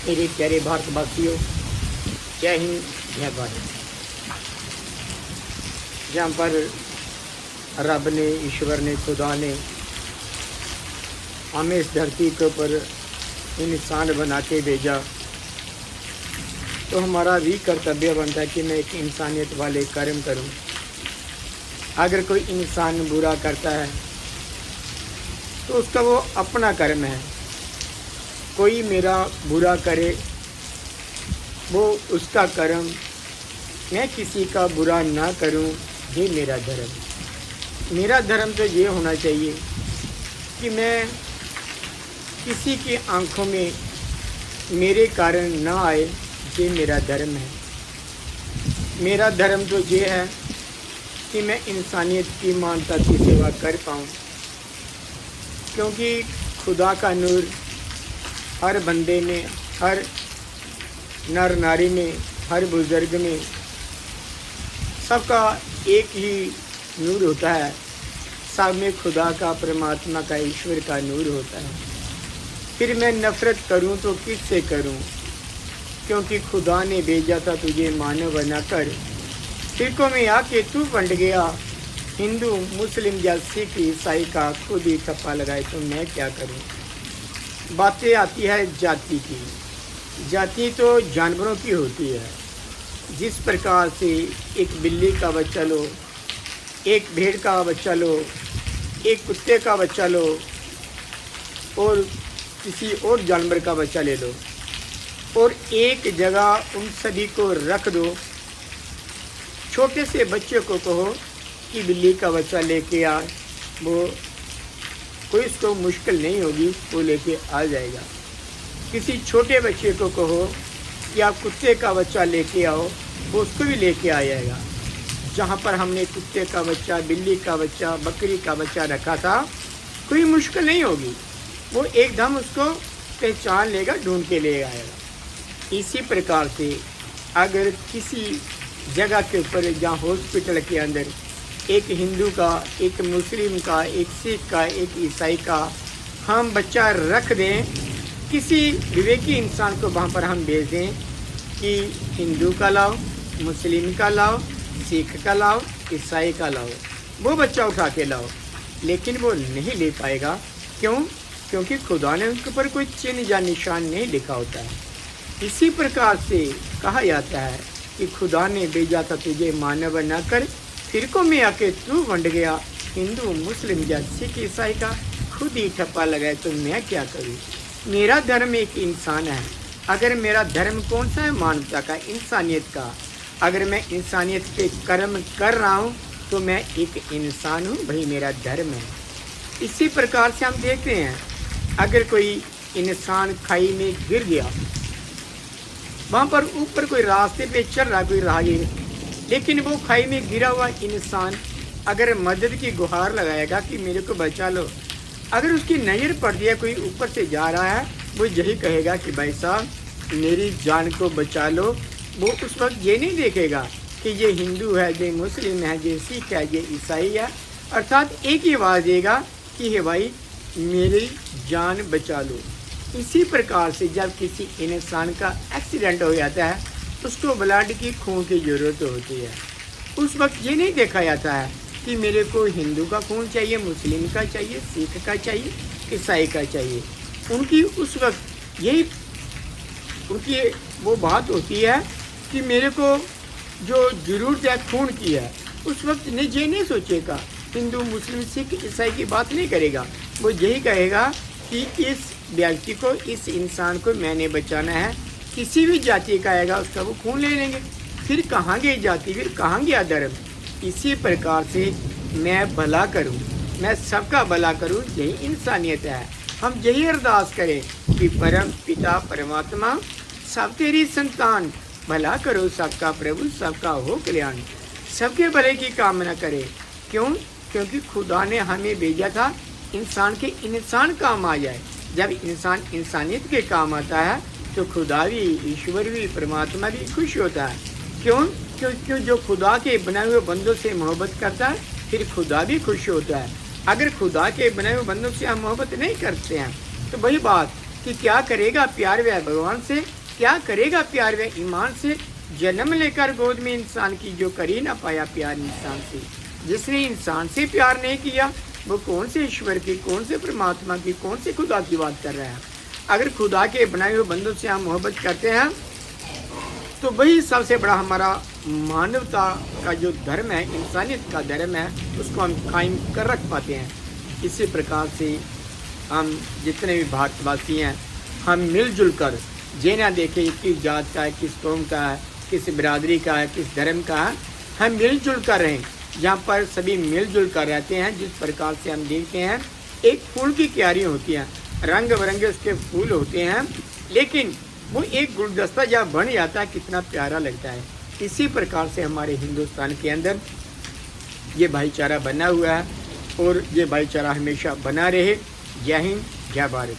मेरे प्यारे भारतवासियों, जय हिंद जय भारत। जहाँ पर रब ने, ईश्वर ने, खुदा ने हमें इस धरती के ऊपर इंसान बना के भेजा, तो हमारा भी कर्तव्य बनता है कि मैं एक इंसानियत वाले कर्म करूं। अगर कोई इंसान बुरा करता है तो उसका वो अपना कर्म है। कोई मेरा बुरा करे वो उसका कर्म, मैं किसी का बुरा ना करूं, ये मेरा धर्म। मेरा धर्म तो ये होना चाहिए कि मैं किसी की आंखों में मेरे कारण ना आए, ये मेरा धर्म है। मेरा धर्म तो ये है कि मैं इंसानियत की मानवता की सेवा कर पाऊँ, क्योंकि खुदा का नूर हर बंदे में, हर नर नारी में, हर बुज़ुर्ग में, सबका एक ही नूर होता है। सब में खुदा का, परमात्मा का, ईश्वर का नूर होता है। फिर मैं नफ़रत करूं तो किससे करूं? क्योंकि खुदा ने भेजा था तुझे मानव बनाकर। फिरकों में आके तू बंट गया, हिंदू मुस्लिम या सिख ईसाई का खुद ही ठप्पा लगाए, तो मैं क्या करूं? बातें आती है जाति की। जाति तो जानवरों की होती है। जिस प्रकार से एक बिल्ली का बच्चा लो, एक भेड़ का बच्चा लो, एक कुत्ते का बच्चा लो और किसी और जानवर का बच्चा ले लो और एक जगह उन सभी को रख दो। छोटे से बच्चे को कहो कि बिल्ली का बच्चा लेके आ, वो कोई उसको मुश्किल नहीं होगी, वो लेके आ जाएगा। किसी छोटे बच्चे को कहो कि आप कुत्ते का बच्चा लेके आओ, वो उसको भी लेके आ जाएगा। जहाँ पर हमने कुत्ते का बच्चा, बिल्ली का बच्चा, बकरी का बच्चा रखा था, कोई मुश्किल नहीं होगी, वो एकदम उसको पहचान लेगा, ढूंढ के ले आएगा। इसी प्रकार से अगर किसी जगह के ऊपर, जहाँ हॉस्पिटल के अंदर एक हिंदू का, एक मुस्लिम का, एक सिख का, एक ईसाई का हम बच्चा रख दें, किसी विवेकी इंसान को वहाँ पर हम भेज दें कि हिंदू का लाओ, मुस्लिम का लाओ, सिख का लाओ, ईसाई का लाओ, वो बच्चा उठा के लाओ, लेकिन वो नहीं ले पाएगा। क्यों? क्योंकि खुदा ने उनके ऊपर कोई चिन्ह या निशान नहीं लिखा होता है। इसी प्रकार से कहा जाता है कि खुदा ने भेजा था तुझे मानव बनाकर, फिरकों में आके तू बंट गया, हिंदू मुस्लिम या सिख ईसाई का खुद ही ठप्पा लगाए, तो मैं क्या करूँ? मेरा धर्म एक इंसान है। अगर मेरा धर्म कौन सा है? मानवता का, इंसानियत का। अगर मैं इंसानियत के कर्म कर रहा हूँ तो मैं एक इंसान हूँ, भाई मेरा धर्म है। इसी प्रकार से हम देखते हैं, अगर कोई इंसान खाई में गिर गया, वहाँ पर ऊपर कोई रास्ते पे चल रहा कोई राहगीर, लेकिन वो खाई में गिरा हुआ इंसान अगर मदद की गुहार लगाएगा कि मेरे को बचा लो, अगर उसकी नज़र पड़ दिया कोई ऊपर से जा रहा है, वो यही कहेगा कि भाई साहब मेरी जान को बचा लो। वो उस वक्त ये नहीं देखेगा कि ये हिंदू है, ये मुस्लिम है, ये सिख है, ये ईसाई है, अर्थात एक ही आवाज़ देगा कि हे भाई मेरी जान बचा लो। इसी प्रकार से जब किसी इंसान का एक्सीडेंट हो जाता है, उसको ब्लड की, खून की ज़रूरत होती है। उस वक्त ये नहीं देखा जाता है कि मेरे को हिंदू का खून चाहिए, मुस्लिम का चाहिए, सिख का चाहिए, ईसाई का चाहिए। उनकी उस वक्त यही उनकी वो बात होती है कि मेरे को जो ज़रूरत है खून की है। उस वक्त ये नहीं सोचेगा, हिंदू मुस्लिम सिख ईसाई की बात नहीं करेगा। वो यही कहेगा कि इस व्यक्ति को, इस इंसान को मैंने बचाना है। किसी भी जाति का आएगा उसका वो खून ले लेंगे। फिर कहाँ गई जाति, फिर कहाँ गया धर्म? इसी प्रकार से मैं भला करूं, मैं सबका भला करूं, यही इंसानियत है। हम यही अरदास करें कि परम पिता परमात्मा सब तेरी संतान, भला करो सबका प्रभु, सबका हो कल्याण, सबके भले की कामना करे। क्यों? क्योंकि खुदा ने हमें भेजा था इंसान के इंसान काम आ जाए। जब इंसान इंसानियत के काम आता है तो खुदा भी, ईश्वर भी, परमात्मा भी खुश होता है। क्यों? क्योंकि जो खुदा के बनाए हुए बंदों से मोहब्बत करता है, फिर खुदा भी खुश होता है। अगर खुदा के बनाए हुए बंदों से हम मोहब्बत नहीं करते हैं तो वही बात कि क्या करेगा प्यार वह भगवान से क्या करेगा प्यार व ईमान से, जन्म लेकर गोद में इंसान की, जो कर ही ना पाया प्यार इंसान से। जिसने इंसान से प्यार नहीं किया वो कौन से ईश्वर की, कौन से परमात्मा की, कौन से खुदा की बात कर रहा है। अगर खुदा के बनाए हुए बंदों से हम मोहब्बत करते हैं तो वही सबसे बड़ा हमारा मानवता का जो धर्म है, इंसानियत का धर्म है, उसको हम कायम कर रख पाते हैं। इसी प्रकार से हम जितने भी भारतवासी हैं, हम मिलजुल कर ये ना देखें किस जात का है, किस कौम का है, किस बिरादरी का है, किस धर्म का है। हम मिलजुल कर रहें, जहाँ पर सभी मिलजुल कर रहते हैं। जिस प्रकार से हम देखते हैं एक फूल की क्यारी होती है, रंग बिरंगे उसके फूल होते हैं, लेकिन वो एक गुलदस्ता जब बन जाता है कितना प्यारा लगता है। इसी प्रकार से हमारे हिंदुस्तान के अंदर ये भाईचारा बना हुआ है और ये भाईचारा हमेशा बना रहे। जय हिंद, जय भारत।